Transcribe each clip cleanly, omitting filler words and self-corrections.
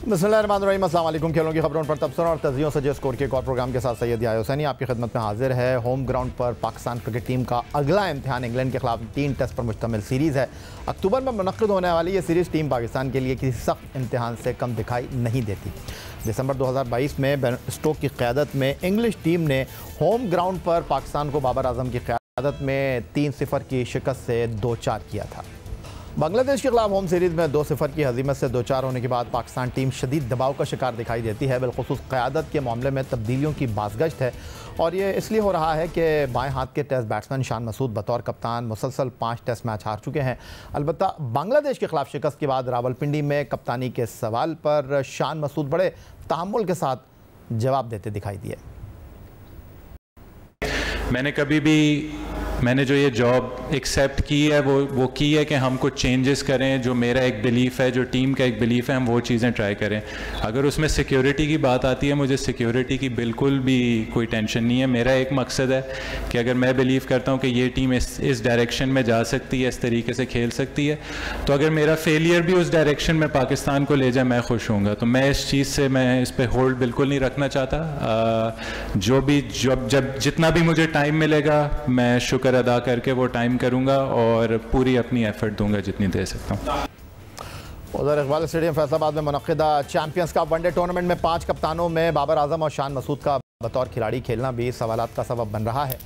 बिस्मिल्लाहिर्रहमानिर्रहीम, अस्सलाम वालेकुम। खेलों की खबरों पर तबसरा और तजियों से जो स्कोर के एक और प्रोग्राम के साथ सैयद याया हुसैनी आपकी खिदमत में हाजिर है। होम ग्राउंड पर पाकिस्तान क्रिकेट टीम का अगला इम्तिहान इंग्लैंड के खिलाफ 3 टेस्ट पर मुश्तमिल सीरीज़ है। अक्टूबर में मुनक्किद होने वाली ये सीरीज़ टीम पाकिस्तान के लिए किसी सख्त इम्तिहान से कम दिखाई नहीं देती। दिसंबर 2022 में बेन स्टोक की क़यादत में इंग्लिश टीम ने होम ग्राउंड पर पाकिस्तान को बाबर आजम की क़यादत में 3-0 की शिकस्त से 2-4 किया था। बांग्लादेश के खिलाफ होम सीरीज़ में 2-0 की हज़ीमत से 2-4 होने के बाद पाकिस्तान टीम शदीद दबाव का शिकार दिखाई देती है। बिलखुसूस क़यादत के मामले में तब्दीलियों की बाज़गश्त है और ये इसलिए हो रहा है कि बाएं हाथ के टेस्ट बैट्समैन शान मसूद बतौर कप्तान मुसलसल 5 टेस्ट मैच हार चुके हैं। अलबत्ता बांग्लादेश के खिलाफ शिकस्त के बाद रावलपिंडी में कप्तानी के सवाल पर शान मसूद बड़े तहम्मुल के साथ जवाब देते दिखाई दिए। मैंने जो ये जॉब एक्सेप्ट की है वो की है कि हम कुछ चेंजेस करें। जो मेरा एक बिलीफ है, जो टीम का एक बिलीफ है, हम वो चीज़ें ट्राई करें। अगर उसमें सिक्योरिटी की बात आती है, मुझे सिक्योरिटी की बिल्कुल भी कोई टेंशन नहीं है। मेरा एक मकसद है कि अगर मैं बिलीव करता हूँ कि ये टीम इस डायरेक्शन में जा सकती है, इस तरीके से खेल सकती है, तो अगर मेरा फेलियर भी उस डायरेक्शन में पाकिस्तान को ले जाए, मैं खुश होऊंगा। तो मैं इस चीज़ से मैं इस पर होल्ड बिल्कुल नहीं रखना चाहता। जब जितना भी मुझे टाइम मिलेगा, मैं शुक्र अदा करके वो टाइम करूंगा और पूरी अपनी एफर्ट दूंगा जितनी दे सकता हूं। उधर इकबाल स्टेडियम फैसलाबाद में मुनक्किदा चैंपियंस कप वनडे टूर्नामेंट में 5 कप्तानों में बाबर आजम और शान मसूद का बतौर खिलाड़ी खेलना भी सवालात का सबब बन रहा है।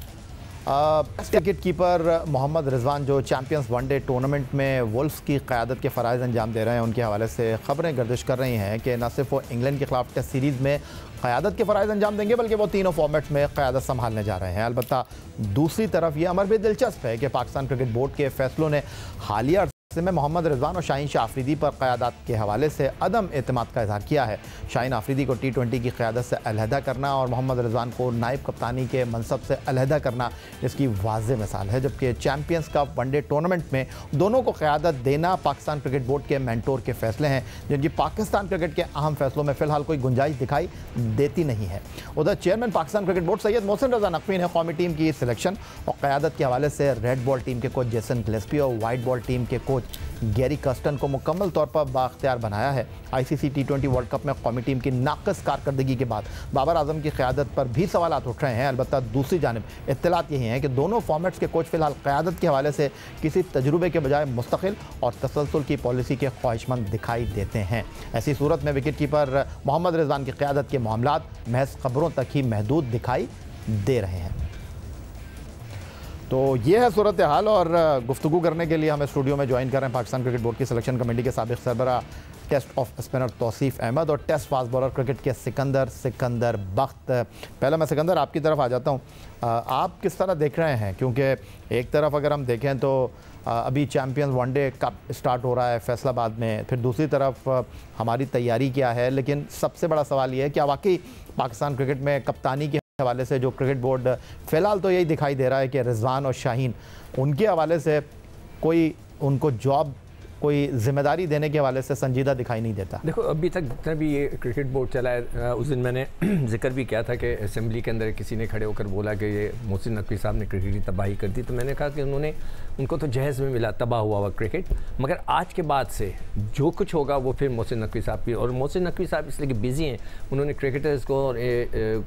विकेट कीपर मोहम्मद रिजवान जो चैंपियंस वनडे टूर्नामेंट में वुल्फ्स की क़यादत के फ़राइज़ अंजाम दे रहे हैं, उनके हवाले से ख़बरें गर्दिश कर रही हैं कि न सिर्फ वो इंग्लैंड के खिलाफ टेस्ट सीरीज़ में क़यादत के फ़राइज़ अंजाम देंगे, बल्कि वो तीनों फॉर्मेट्स में क़यादत संभालने जा रहे हैं। अलबत्ता दूसरी तरफ ये अमर भी दिलचस्प है कि पाकिस्तान क्रिकेट बोर्ड के फ़ैसलों ने हालिया में मोहम्मद रिजवान और शाहीन शाह आफरीदी पर क़यादत के हवाले से अदम एतमाद का इज़हार किया है। शाहीन आफरीदी को T20 की क़यादत से अलहदा करना और मोहम्मद रिजवान को नायब कप्तानी के मनसब से अलहदा करना इसकी वाज़ेह मिसाल है। जबकि चैंपियंस कप वनडे टूर्नामेंट में दोनों को क़यादत देना पाकिस्तान क्रिकेट बोर्ड के मेंटोर के फ़ैसले हैं, जिनकी पाकिस्तान क्रिकेट के अहम फ़ैसलों में फ़िलहाल कोई गुंजाइश दिखाई देती नहीं है। उधर chairman Pakistan cricket board Syed Mohsin Raza Naqvi ने कौमी टीम की सिलेक्शन और क़यादत के हवाले से रेड बॉल टीम के कोच जेसन गिलेस्पी और वाइट बॉल टीम के कोच गैरी कर्स्टन को मुकम्मल तौर पर बाख्तियार बनाया है। ICC T20 वर्ल्ड कप में कौमी टीम की नाक़िस कारकर्दगी के बाद बाबर आजम की क़यादत पर भी सवालात उठ रहे हैं। अलबत्ता दूसरी जानिब इत्तलात यही हैं कि दोनों फॉर्मेट्स के कोच फ़िलहाल क़यादत के हवाले से किसी तजुर्बे के बजाय मुस्तकिल और तसलसल की पॉलिसी के ख्वाहिशमंद दिखाई देते हैं। ऐसी सूरत में विकेट कीपर मोहम्मद रिजवान की क़यादत के मामलात महज खबरों तक ही महदूद दिखाई दे रहे हैं। तो ये है सूरत हाल और गुफ्तगू करने के लिए हमें स्टूडियो में ज्वाइन कर रहे हैं पाकिस्तान क्रिकेट बोर्ड की सिलेक्शन कमेटी के साबिक़ सरबराह test off spinner Tauseef Ahmed और टेस्ट फास्ट बॉलर क्रिकेट के सिकंदर बख्त। पहले मैं सिकंदर आपकी तरफ आ जाता हूँ, आप किस तरह देख रहे हैं? क्योंकि एक तरफ अगर हम देखें तो अभी चैम्पियंस वनडे कप स्टार्ट हो रहा है फैसलाबाद में, फिर दूसरी तरफ हमारी तैयारी क्या है, लेकिन सबसे बड़ा सवाल ये है कि वाकई पाकिस्तान क्रिकेट में कप्तानी के हवाले से जो क्रिकेट बोर्ड फ़िलहाल तो यही दिखाई दे रहा है कि रिजवान और शाहीन उनके हवाले से कोई उनको जॉब कोई जिम्मेदारी देने के हवाले से संजीदा दिखाई नहीं देता। देखो, अभी तक जितना भी ये क्रिकेट बोर्ड चला है, उस दिन मैंने जिक्र भी किया था कि असेंबली के अंदर किसी ने खड़े होकर बोला कि ये मोहसिन नकवी साहब ने क्रिकेट की तबाही कर दी, तो मैंने कहा कि उनको तो जहेज़ में मिला तबाह हुआ क्रिकेट, मगर आज के बाद से जो कुछ होगा वो फिर मोहसिन नकवी साहब की। और मोहसिन नकवी साहब इसलिए कि बिज़ी हैं, उन्होंने क्रिकेटर्स को और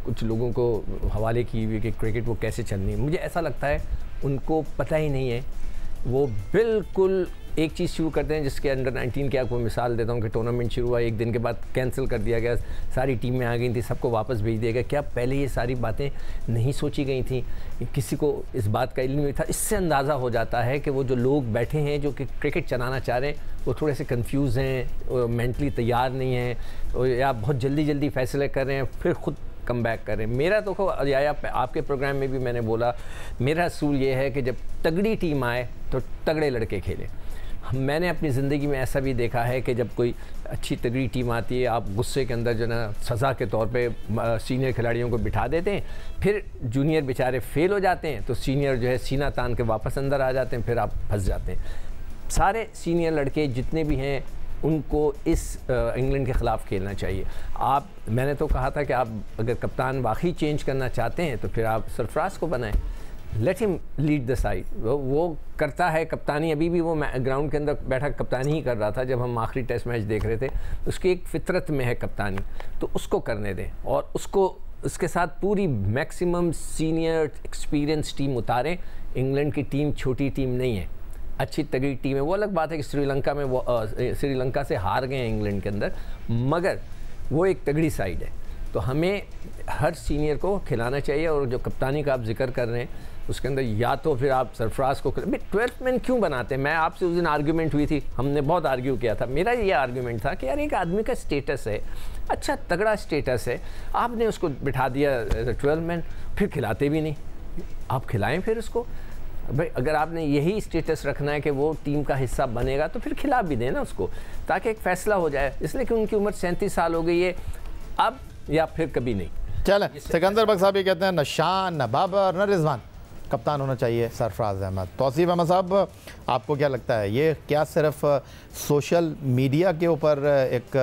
कुछ लोगों को हवाले की हुई कि क्रिकेट वो कैसे चलनी है। मुझे ऐसा लगता है उनको पता ही नहीं है। वो बिल्कुल एक चीज़ शुरू करते हैं जिसके अंडर 19 की आपको मिसाल देता हूँ कि टूर्नामेंट शुरू हुआ, एक दिन के बाद कैंसिल कर दिया गया, सारी टीमें आ गई थी, सबको वापस भेज दिया गया। क्या पहले ये सारी बातें नहीं सोची गई थी? किसी को इस बात का इल्म नहीं था? इससे अंदाज़ा हो जाता है कि वो जो लोग बैठे हैं जो कि क्रिकेट चलाना चाह रहे हैं, वो थोड़े से कन्फ्यूज़ हैं, मेंटली तैयार नहीं हैं, या बहुत जल्दी फ़ैसले कर रहे हैं, फिर ख़ुद कम बैक करें। मेरा तो आपके प्रोग्राम में भी मैंने बोला, मेरा असूल ये है कि जब तगड़ी टीम आए तो तगड़े लड़के खेलें। मैंने अपनी ज़िंदगी में ऐसा भी देखा है कि जब कोई अच्छी तगड़ी टीम आती है, आप गुस्से के अंदर जो ना सज़ा के तौर पे सीनियर खिलाड़ियों को बिठा देते हैं, फिर जूनियर बेचारे फेल हो जाते हैं, तो सीनियर जो है सीना तान के वापस अंदर आ जाते हैं, फिर आप फंस जाते हैं। सारे सीनियर लड़के जितने भी हैं उनको इस इंग्लैंड के ख़िलाफ़ खेलना चाहिए। मैंने तो कहा था कि आप अगर कप्तान वाकई चेंज करना चाहते हैं तो फिर आप सरफराज को बनाएं। Let him lead the side. वो करता है कप्तानी, अभी भी वो ग्राउंड के अंदर बैठा कप्तानी ही कर रहा था जब हम आखिरी टेस्ट मैच देख रहे थे। उसकी एक फितरत में है कप्तानी, तो उसको करने दें और उसको उसके साथ पूरी मैक्सिमम सीनियर एक्सपीरियंस टीम उतारें। इंग्लैंड की टीम छोटी टीम नहीं है, अच्छी तगड़ी टीम है। वो अलग बात है कि श्रीलंका में वो श्रीलंका से हार गए हैं इंग्लैंड के अंदर, मगर वो एक तगड़ी साइड है। तो हमें हर सीनियर को खिलाना चाहिए। और जो कप्तानी का आप जिक्र कर रहे हैं उसके अंदर या तो फिर आप सरफराज को 12th मैन क्यों बनाते हैं? मैं आपसे उस दिन आर्ग्यूमेंट हुई थी, हमने बहुत आर्ग्यू किया था। मेरा ये आर्ग्यूमेंट था कि यार एक आदमी का स्टेटस है, अच्छा तगड़ा स्टेटस है, आपने उसको बिठा दिया 12 मैन, फिर खिलाते भी नहीं। आप खिलाएं फिर उसको भाई। अगर आपने यही स्टेटस रखना है कि वो टीम का हिस्सा बनेगा तो फिर खिला भी देना उसको, ताकि एक फैसला हो जाए। इसलिए कि उनकी उम्र 37 साल हो गई है अब या फिर कभी नहीं। चलें, सिकंदर बख्श साहब ये कहते हैं न शान न बाबर न रिजवान, कप्तान होना चाहिए सरफराज अहमद। तौसीफ अहमद साहब, आपको क्या लगता है, ये क्या सिर्फ सोशल मीडिया के ऊपर एक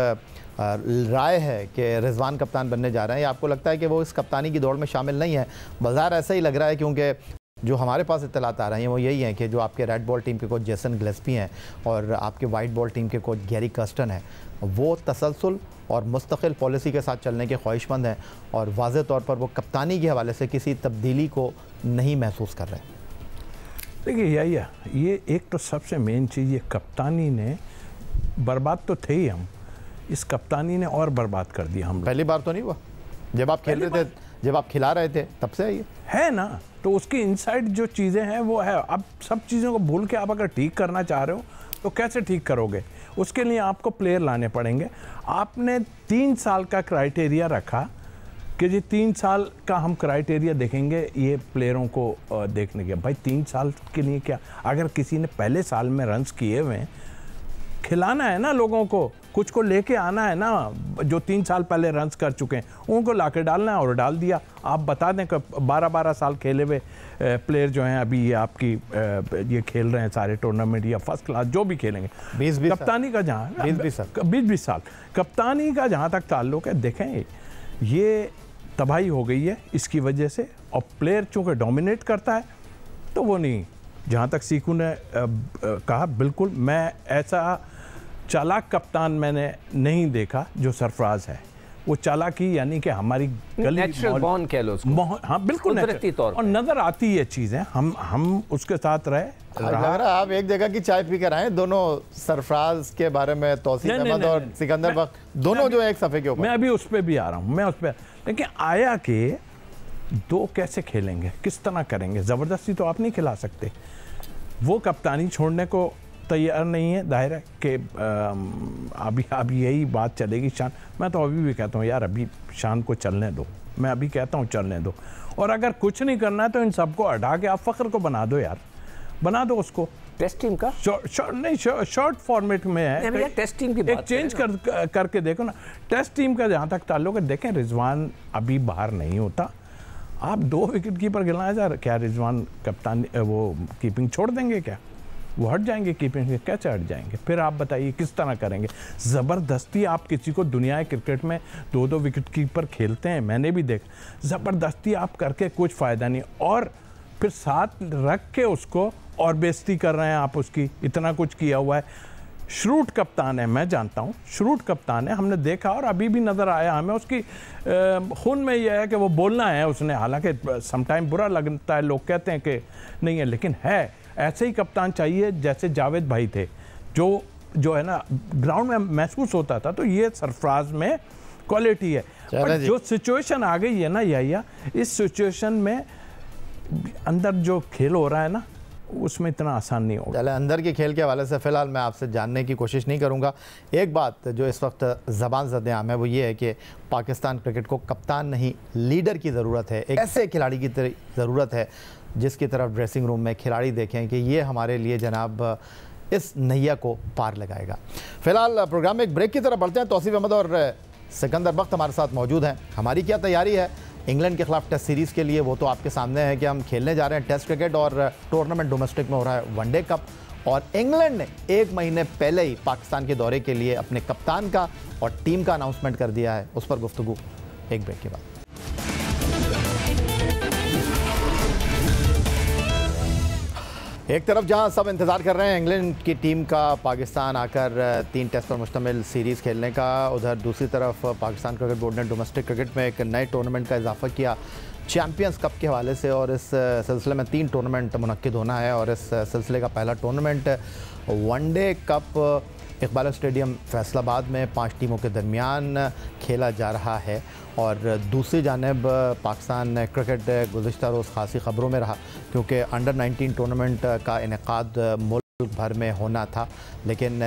राय है कि रिजवान कप्तान बनने जा रहे हैं, या आपको लगता है कि वो इस कप्तानी की दौड़ में शामिल नहीं है? बाजार ऐसा ही लग रहा है, क्योंकि जो हमारे पास इत्तलात आ रही हैं वो यही हैं कि जो आपके रेड बॉल टीम के कोच जेसन गिलेस्पी हैं और आपके वाइट बॉल टीम के कोच गैरी कर्स्टन हैं, वो तसलसल और मुस्तकिल पॉलिसी के साथ चलने के ख्वाहिशमंद हैं और वाज़े तौर पर वो कप्तानी के हवाले से किसी तब्दीली को नहीं महसूस कर रहे। देखिए ये एक तो सबसे मेन चीज़, ये कप्तानी ने बर्बाद तो थे ही हम, इस कप्तानी ने और बर्बाद कर दिया हम। पहली बार तो नहीं हुआ, जब आप खेल रहे थे, जब आप खिला रहे थे तब से ये है ना। तो उसकी इनसाइड जो चीज़ें हैं वो है। अब सब चीज़ों को भूल के आप अगर ठीक करना चाह रहे हो तो कैसे ठीक करोगे? उसके लिए आपको प्लेयर लाने पड़ेंगे। आपने 3 साल का क्राइटेरिया रखा कि जी 3 साल का हम क्राइटेरिया देखेंगे ये प्लेयरों को देखने के। भाई 3 साल के लिए क्या, अगर किसी ने पहले साल में रन्स किए हुए हैं, खिलाना है ना लोगों को, कुछ को लेके आना है ना। जो 3 साल पहले रन्स कर चुके हैं उनको लाके डालना है और डाल दिया। आप बता दें कि 12-12 साल खेले हुए प्लेयर जो हैं अभी ये आपकी ये खेल रहे हैं सारे टूर्नामेंट या फर्स्ट क्लास जो भी खेलेंगे, 20 कप्तानी का जहाँ 20 साल कप्तानी का जहाँ तक ताल्लुक है, देखें ये तबाही हो गई है इसकी वजह से। और प्लेयर चूँकि डोमिनेट करता है तो वो नहीं, जहाँ तक सीकू ने कहा, बिल्कुल मैं ऐसा चालाक कप्तान मैंने नहीं देखा जो सरफराज है। वो चालाकी यानी कि हमारी गली नेचुरल बॉर्न कह लो उसको। हाँ बिल्कुल कुदरती तौर और नजर आती है चीज़ें, हम उसके साथ रहे। लग रहा आप एक जगह की चाय पी कर आए दोनों, सरफराज के बारे में तौसीफ अहमद और सिकंदर बख्श दोनों जो एक सफ़े के ऊपर। मैं अभी उस पर भी आ रहा हूँ, मैं उस पर, लेकिन आया कि दो कैसे खेलेंगे, किस तरह करेंगे? ज़बरदस्ती तो आप नहीं खिला सकते। वो कप्तानी छोड़ने को तैयार नहीं है, जाहिर है कि अभी यही बात चलेगी। शान, मैं तो अभी भी कहता हूँ यार अभी शान को चलने दो, मैं अभी कहता हूँ चलने दो। और अगर कुछ नहीं करना है तो इन सबको हटा के आप फ़ख्र को बना दो यार, बना दो उसको। टेस्ट टीम का शॉर्ट फॉर्मेट में है, टेस्ट टीम की बात एक चेंज करके देखो ना। टेस्ट टीम का जहाँ तक ताल्लुक है, देखें रिजवान अभी बाहर नहीं होता, आप 2 विकेट कीपर खिलाए जा रहे, क्या रिजवान कप्तान वो कीपिंग छोड़ देंगे? क्या वो हट जाएंगे कीपिंग से? कैसे हट जाएंगे? फिर आप बताइए किस तरह करेंगे? ज़बरदस्ती आप किसी को, दुनिया क्रिकेट में 2-2 विकेट कीपर खेलते हैं, मैंने भी देखा। ज़बरदस्ती आप करके कुछ फ़ायदा नहीं, और फिर साथ रख के उसको और बेइज्जती कर रहे हैं आप उसकी। इतना कुछ किया हुआ है, श्रूट कप्तान है, मैं जानता हूँ श्रूट कप्तान है, हमने देखा और अभी भी नज़र आया हमें उसकी खून में यह है कि वो बोलना है उसने। हालांकि समटाइम बुरा लगता है, लोग कहते हैं कि नहीं है, लेकिन है। ऐसे ही कप्तान चाहिए जैसे जावेद भाई थे, जो है ना ग्राउंड में महसूस होता था। तो ये सरफराज में क्वालिटी है। और जो सिचुएशन आ गई है ना या इस सिचुएशन में अंदर जो खेल हो रहा है ना, उसमें इतना आसान नहीं होगा। चले, अंदर के खेल के हवाले से फ़िलहाल मैं आपसे जानने की कोशिश नहीं करूंगा। एक बात जो इस वक्त ज़बान ज़द-ए-आम है वो ये है कि पाकिस्तान क्रिकेट को कप्तान नहीं, लीडर की ज़रूरत है। एक ऐसे खिलाड़ी की ज़रूरत है जिसकी तरफ ड्रेसिंग रूम में खिलाड़ी देखें कि ये हमारे लिए जनाब इस नैया को पार लगाएगा। फ़िलहाल प्रोग्राम में एक ब्रेक की तरफ बढ़ते हैं। तौसीफ अहमद और सिकंदर बख्श हमारे साथ मौजूद हैं। हमारी क्या तैयारी है इंग्लैंड के खिलाफ टेस्ट सीरीज़ के लिए, वो तो आपके सामने है कि हम खेलने जा रहे हैं टेस्ट क्रिकेट, और टूर्नामेंट डोमेस्टिक में हो रहा है वनडे कप, और इंग्लैंड ने 1 महीने पहले ही पाकिस्तान के दौरे के लिए अपने कप्तान का और टीम का अनाउंसमेंट कर दिया है। उस पर गुफ्तगू एक ब्रेक के बाद। एक तरफ जहां सब इंतज़ार कर रहे हैं इंग्लैंड की टीम का पाकिस्तान आकर 3 टेस्ट पर मुश्तमिल सीरीज़ खेलने का, उधर दूसरी तरफ पाकिस्तान क्रिकेट बोर्ड ने डोमेस्टिक क्रिकेट में एक नए टूर्नामेंट का इजाफा किया चैम्पियंस कप के हवाले से, और इस सिलसिले में 3 टूर्नामेंट मुनक्किद होना है। और इस सिलसिले का पहला tournament one day cup Iqbal stadium Faisalabad में 5 टीमों के दरमियान खेला जा रहा है। और दूसरी जानिब पाकिस्तान क्रिकेट गुज़िश्ता रोज़ खासी ख़बरों में रहा, क्योंकि अंडर 19 टूर्नामेंट का इनेकाद मुल्क भर में होना था, लेकिन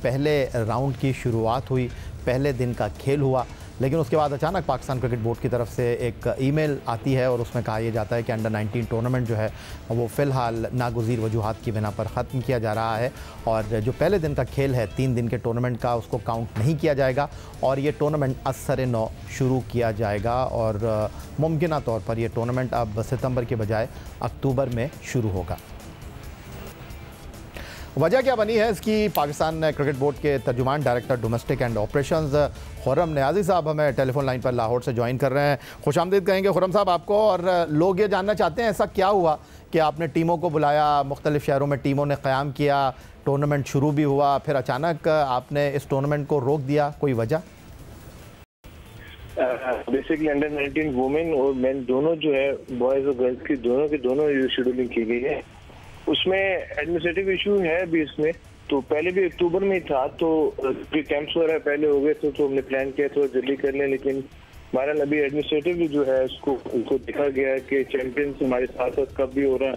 पहले राउंड की शुरुआत हुई, पहले दिन का खेल हुआ, लेकिन उसके बाद अचानक पाकिस्तान क्रिकेट बोर्ड की तरफ से एक ईमेल आती है और उसमें कहा यह जाता है कि अंडर 19 टूर्नामेंट जो है वो फ़िलहाल नागुज़ीर वजूहात की बिना पर ख़त्म किया जा रहा है, और जो पहले दिन का खेल है 3 दिन के टूर्नामेंट का, उसको काउंट नहीं किया जाएगा और ये टूर्नामेंट असर-ए-नौ शुरू किया जाएगा। और मुमकिना तौर पर यह टूर्नामेंट अब सितंबर के बजाय अक्टूबर में शुरू होगा। वजह क्या बनी है इसकी, पाकिस्तान क्रिकेट बोर्ड के तर्जुमान director domestic and operations Khurram Niazi साहब हमें टेलीफोन लाइन पर लाहौर से ज्वाइन कर रहे हैं। खुशामदीद कहेंगे खुर्रम साहब आपको। और लोग ये जानना चाहते हैं ऐसा क्या हुआ कि आपने टीमों को बुलाया, मुख्तलिफ़ शहरों में टीमों ने क़याम किया, टूर्नामेंट शुरू भी हुआ, फिर अचानक आपने इस टूर्नामेंट को रोक दिया, कोई वजह? बेसिकली अंडर 19 वुमेन और मेन दोनों जो है, बॉयज़ और गर्ल्स की दोनों शेड्यूलिंग की गई है। उसमें एडमिनिस्ट्रेटिव इशू है भी इसमें, तो पहले भी अक्टूबर में था, तो कैंप्स वगैरह पहले हो गए थे, तो हमने प्लान किया थोड़ा जल्दी कर लें, लेकिन हमारा अभी एडमिनिस्ट्रेटिव जो है उसको देखा गया है कि चैंपियंस हमारे साथ साथ कब भी हो रहा है,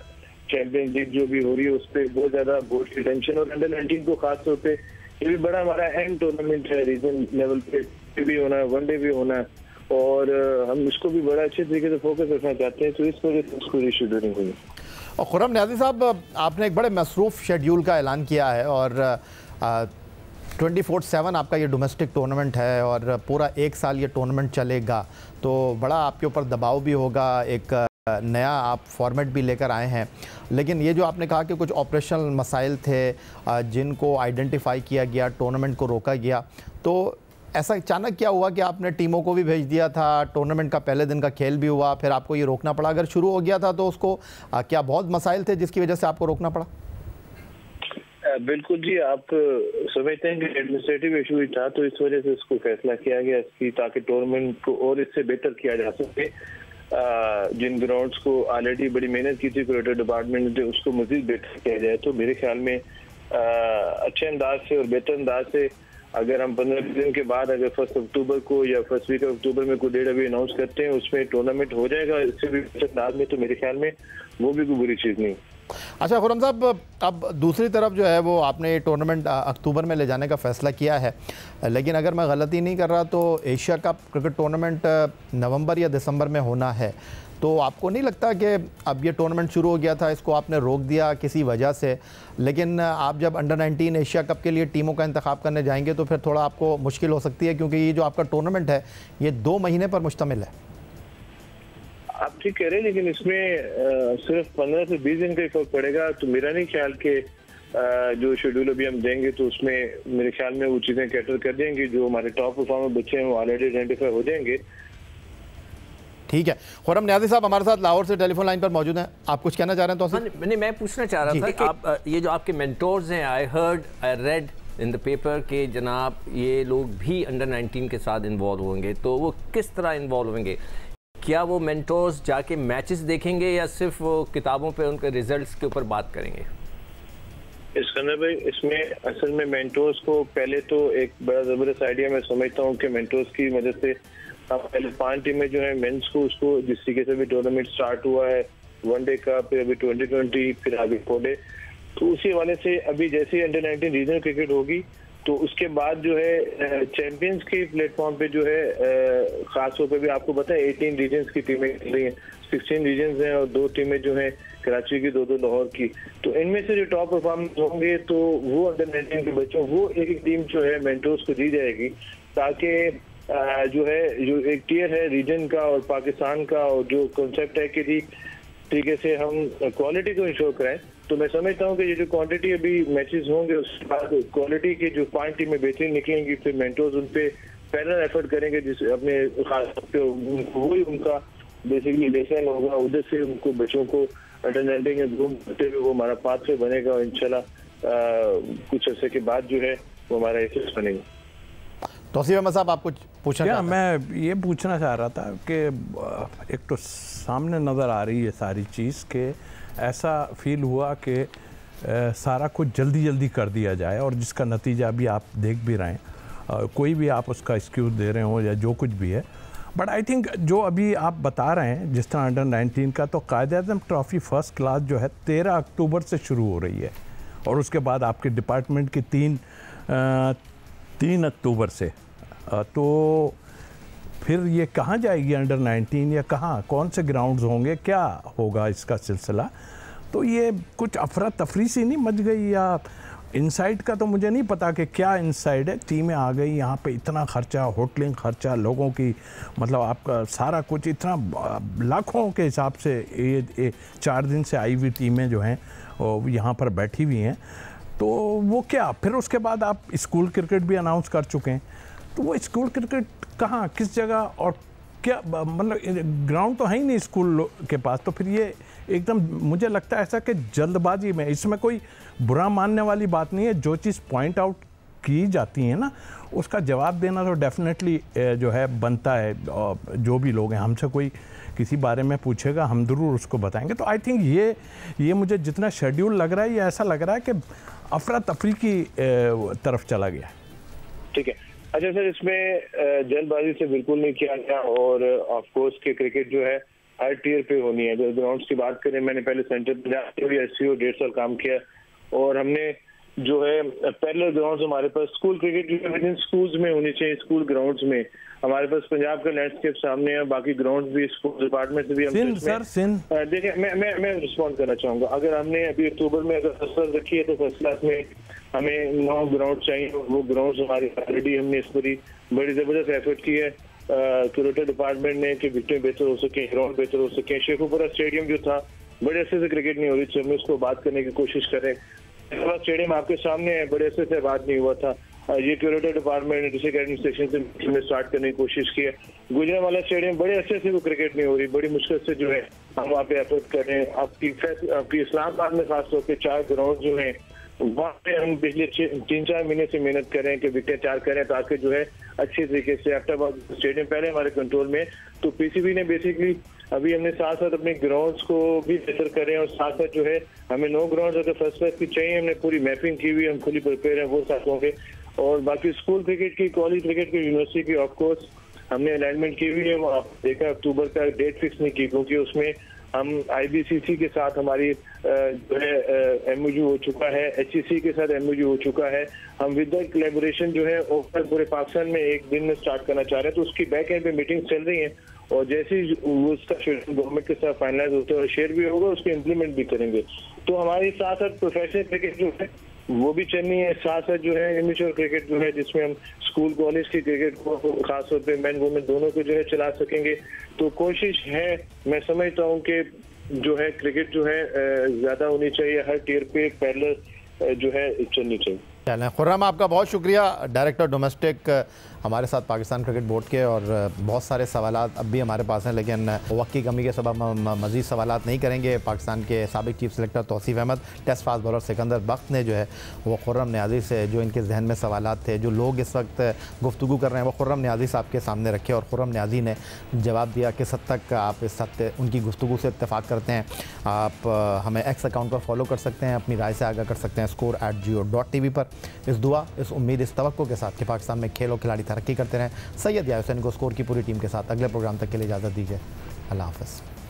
चैंपियंस लीग जो भी हो रही है उस पर बहुत ज़्यादा बोर्ड की टेंशन, और अंडर 19 को खास तौर पर ये भी बड़ा हमारा अहम टूर्नामेंट है, रीजन लेवल पे भी होना है, वनडे भी होना है, और हम इसको भी बड़ा अच्छे तरीके से फोकस रखना चाहते हैं, तो इस वजह से उसको रीशेड्यूलिंग हुई। और खुर्रम नियाज़ी साहब, आपने एक बड़े मसरूफ़ शेड्यूल का ऐलान किया है और 24/7 आपका ये डोमेस्टिक टूर्नामेंट है और पूरा 1 साल ये टूर्नामेंट चलेगा, तो बड़ा आपके ऊपर दबाव भी होगा, एक नया आप फॉर्मेट भी लेकर आए हैं, लेकिन ये जो आपने कहा कि कुछ ऑपरेशनल मसाइल थे जिनको आइडेंटिफाई किया गया, टूर्नामेंट को रोका गया, तो ऐसा अचानक क्या हुआ कि आपने टीमों को भी भेज दिया था, टूर्नामेंट का पहले दिन का खेल भी हुआ, फिर आपको ये रोकना पड़ा? अगर शुरू हो गया था तो उसको क्या बहुत मसाइल थे जिसकी वजह से आपको रोकना पड़ा? बिल्कुल जी, आप समझते हैं कि एडमिनिस्ट्रेटिव इशू ही था, तो इस वजह से उसको फैसला किया गया इसकी, ताकि टूर्नामेंट को और इससे बेहतर किया जा सके। जिन ग्राउंड्स को ऑलरेडी बड़ी मेहनत की थी क्रिकेट डिपार्टमेंट ने, उसको मजीद बेहतर किया जाए, तो मेरे ख्याल में अच्छे अंदाज से और बेहतर अंदाज से अगर हम 15 दिन के बाद अगर 1 अक्टूबर को या फर्स्ट वीक ऑफ अक्टूबर में कोई डेट अभी अनाउंस करते हैं, उसमें टूर्नामेंट हो जाएगा इससे भी अंदाज में, तो मेरे ख्याल में वो भी कोई बुरी चीज़ नहीं। अच्छा खुर्रम साहब, अब दूसरी तरफ जो है वो आपने ये टूर्नामेंट अक्टूबर में ले जाने का फ़ैसला किया है, लेकिन अगर मैं गलती नहीं कर रहा तो एशिया कप क्रिकेट टूर्नामेंट नवंबर या दिसंबर में होना है, तो आपको नहीं लगता कि अब ये टूर्नामेंट शुरू हो गया था, इसको आपने रोक दिया किसी वजह से, लेकिन आप जब अंडर 19 एशिया कप के लिए टीमों का इंतखाब करने जाएंगे तो फिर थोड़ा आपको मुश्किल हो सकती है, क्योंकि ये जो आपका टूर्नामेंट है ये 2 महीने पर मुश्तमिल है? आप ठीक कह रहे हैं, लेकिन इसमें सिर्फ 15 से 20 दिन का ही फर्क पड़ेगा, तो मेरा नहीं ख्याल कि जो शेड्यूल अभी हम देंगे तो उसमें मेरे ख्याल में वो चीज़ें कैटर कर देंगी, जो हमारे टॉप परफॉर्मर बच्चे हैं वो ऑलरेडी आइडेंटिफाई हो जाएंगे। ठीक है, खुर्रम नियाज़ी साहब हमारे साथ लाहौर से टेलीफोन लाइन पर मौजूद हैं, आप कुछ कहना चाह रहे हैं? तो नहीं, मैं पूछना चाह रहा था कि आप ये जो आपके मेंटोर्स हैं, I read in the paper के जनाब ये लोग भी अंडर 19 के साथ इन्वॉल्व होंगे, तो वो किस तरह इन्वॉल्व होंगे? क्या वो मेंटोर्स जाके मैचेस देखेंगे या सिर्फ वो किताबों पे उनके रिजल्ट्स के ऊपर बात करेंगे? इस्कंदर भाई, इसमें असल में मेंटोर्स को पहले तो एक बड़ा ज़बरदस्त आइडिया मैं समझता हूँ कि मेंटोर्स की मदद से अब पहले 5 टीमें जो है मेंस को उसको जिस तरीके से भी टूर्नामेंट स्टार्ट हुआ है, वनडे का, फिर अभी 2020, फिर आगे 4 तो उसी हवाले से अभी जैसे ही अंडर 19 रीजनल क्रिकेट होगी तो उसके बाद जो है चैंपियंस के प्लेटफॉर्म पे जो है खास तौर पे भी आपको पता है 18 रीजन्स की टीमें खेल रही हैं, 16 रीजन्स हैं और 2 टीमें जो हैं कराची की, 2 लाहौर की, तो इनमें से जो टॉप परफॉर्मेंस होंगे तो वो अंडर 19 के बच्चों वो एक टीम जो है मेंटोर्स को दी जाएगी, ताकि जो एक टियर है रीजन का और पाकिस्तान का, और जो कॉन्सेप्ट है कि जी तरीके से हम क्वालिटी को इंश्योर कराएं, तो मैं समझता हूँ कि ये जो क्वांटिटी अभी मैचेस होंगे उसके बाद क्वालिटी की जो 5 टीमें बेहतरीन निकलेंगी, फिर मेंटोर्स उन पे पैरल एफर्ट करेंगे, जिस अपने खास वही उनका बेसिकली लेसन होगा, उधर से उनको बच्चों को अंडर 19 में घूम करते हुए वो हमारा पाथवे बनेगा और इंशाल्लाह कुछ अर्से के बाद जो है वो हमारा एसेस बनेगा। तौसीफ अहमद साहब, आप कुछ पूछना क्या? चाहते हैं? मैं ये पूछना चाह रहा था कि एक तो सामने नज़र आ रही है सारी चीज़ के ऐसा फील हुआ कि सारा कुछ जल्दी जल्दी कर दिया जाए और जिसका नतीजा अभी आप देख भी रहे हैं। कोई भी आप उसका एक्सक्यूज़ दे रहे हो या जो कुछ भी है, बट आई थिंक जो अभी आप बता रहे हैं जिस तरह अंडर 19 का, तो कायद-ए-आज़म ट्रॉफ़ी फर्स्ट क्लास जो है 13 अक्टूबर से शुरू हो रही है और उसके बाद आपके डिपार्टमेंट की 3 अक्टूबर से। तो फिर ये कहाँ जाएगी अंडर 19 या कहाँ, कौन से ग्राउंड्स होंगे, क्या होगा इसका सिलसिला? तो ये कुछ अफरा तफरी सी नहीं मच गई या इनसाइड का तो मुझे नहीं पता कि क्या इनसाइड है। टीमें आ गई यहाँ पे, इतना खर्चा, होटलिंग खर्चा, लोगों की मतलब आपका सारा कुछ इतना लाखों के हिसाब से ये 4 दिन से आई हुई टीमें जो हैं यहाँ पर बैठी हुई हैं। तो वो क्या फिर उसके बाद आप स्कूल क्रिकेट भी अनाउंस कर चुके हैं, तो वो स्कूल क्रिकेट कहाँ, किस जगह और क्या, मतलब ग्राउंड तो है ही नहीं स्कूल के पास। तो फिर ये एकदम मुझे लगता है ऐसा कि जल्दबाजी में, इसमें कोई बुरा मानने वाली बात नहीं है। जो चीज़ पॉइंट आउट की जाती है ना, उसका जवाब देना तो डेफिनेटली जो है बनता है। और जो भी लोग हैं, हमसे कोई किसी बारे में पूछेगा हम ज़रूर उसको बताएंगे। तो आई थिंक ये मुझे जितना शेड्यूल लग रहा है, ये ऐसा लग रहा है कि अफरा तफरी की तरफ चला गया। ठीक है, अच्छा सर, इसमें जल्दबाजी से बिल्कुल नहीं किया गया और ऑफ कोर्स के क्रिकेट जो है हर टियर पे होनी है। जो ग्राउंड्स की बात करें, मैंने पहले सेंटर पंजाब के भी 1.5 साल काम किया और हमने जो है पैरेलल ग्राउंड्स हमारे पास स्कूल क्रिकेट जो है विद इन स्कूल्स में होनी चाहिए। स्कूल ग्राउंड्स में हमारे पास पंजाब का लैंडस्केप सामने है, बाकी ग्राउंड भी स्कूल डिपार्टमेंट से भी हम देखिए मैं रिस्पॉन्ड करना चाहूंगा। अगर हमने अभी अक्टूबर में अगर फर्स्ट रखी है तो फर्स्ट क्लास में हमें 9 ग्राउंड चाहिए। वो ग्राउंड हमारी ऑलरेडी हमने इस पर बड़ी जबरदस्त एफर्ट की है क्यूरेटर डिपार्टमेंट ने कि विकेटें बेहतर हो सके, ग्राउंड बेहतर हो सके। शेखुपुरा स्टेडियम जो था बड़े अच्छे से क्रिकेट नहीं हो रही थी, हमने उसको बात करने की कोशिश करें। स्टेडियम आपके सामने है, बड़े अच्छे से बात नहीं हुआ था। ये क्यूरेटर डिपार्टमेंट डिस्ट्रिक्ट एडमिनिस्ट्रेशन से स्टार्ट करने की कोशिश की है। गुजरांवाला स्टेडियम बड़े अच्छे से वो क्रिकेट नहीं हो रही, बड़ी मुश्किल से जो है हम वहाँ पे एफर्ट कर रहे हैं। आपकी इस्लामाबाद में खासतौर पे 4 ग्राउंड जो है वहाँ पे हम पिछले 3-4 महीने से मेहनत कर रहे हैं कि विकेट 4 करें ताकि जो है अच्छी तरीके से एबटाबाद स्टेडियम पहले हमारे कंट्रोल में। तो पीसीबी ने बेसिकली अभी हमने साथ साथ अपने ग्राउंड्स को भी बेहतर करें और साथ साथ जो है हमें 9 ग्राउंड अगर फर्स्ट क्लास की चाहिए, हमने पूरी मैपिंग की हुई, हम खुली प्रिपेयर हैं, वो साथ होंगे। और बाकी स्कूल क्रिकेट की, कॉलेज क्रिकेट की, यूनिवर्सिटी की ऑफकोर्स हमने अलाइनमेंट की हुई है। वो आप देखा अक्टूबर का डेट फिक्स नहीं की क्योंकि उसमें हम IBCC के साथ हमारी जो है MOU हो चुका है, HEC के साथ MOU हो चुका है। हम विद द कोलैबोरेशन जो है ओवर पूरे पाकिस्तान में एक दिन में स्टार्ट करना चाह रहे हैं। तो उसकी बैक एंड पे मीटिंग चल रही है और जैसे ही उसका गवर्नमेंट के साथ फाइनलाइज होता है और शेयर भी होगा, उसको इम्प्लीमेंट भी करेंगे। तो हमारे साथ साथ प्रोफेशनल क्रिकेट जो है वो भी चलनी है, साथ साथ जो है इमेच्योर क्रिकेट जो है जिसमें हम स्कूल कॉलेज की क्रिकेट को खासतौर पे मेन वुमेन दोनों को जो है चला सकेंगे। तो कोशिश है, मैं समझता हूँ कि जो है क्रिकेट जो है ज्यादा होनी चाहिए, हर टियर पे पैरेलल जो है चलनी चाहिए। चलें, खुर्रम आपका बहुत शुक्रिया, डायरेक्टर डोमेस्टिक हमारे साथ पाकिस्तान क्रिकेट बोर्ड के। और बहुत सारे सवालात अब भी हमारे पास हैं, लेकिन वक्त की कमी के सबब हम मज़ीद सवालात नहीं करेंगे। पाकिस्तान के साबिक chief selector Tauseef Ahmed, test fast bowler Sikandar Bakht ने जो है वो खुर्रम नियाज़ी से जो इनके जहन में सवालात थे, जो लोग इस वक्त गुफ्तगू कर रहे हैं, वो खुर्रम नियाज़ी साहब के सामने रखे और खुर्रम नियाज़ी ने जवाब दिया किस हद तक आप इस हद उनकी गुफ्तगू से इत्तेफाक करते हैं। आप हमें एक्स अकाउंट पर फॉलो कर सकते हैं, अपनी राय से आगाह कर सकते हैं score@geo.tv पर। इस दुआ, इस उम्मीद, इस तवक्को के साथ कि पाकिस्तान में खेल और खिलाड़ी तरक्की करते रहें। सैयद या हुसैन को स्कोर की पूरी टीम के साथ अगले प्रोग्राम तक के लिए इजाज़त दीजिए। अल्लाह हाफ़िज़।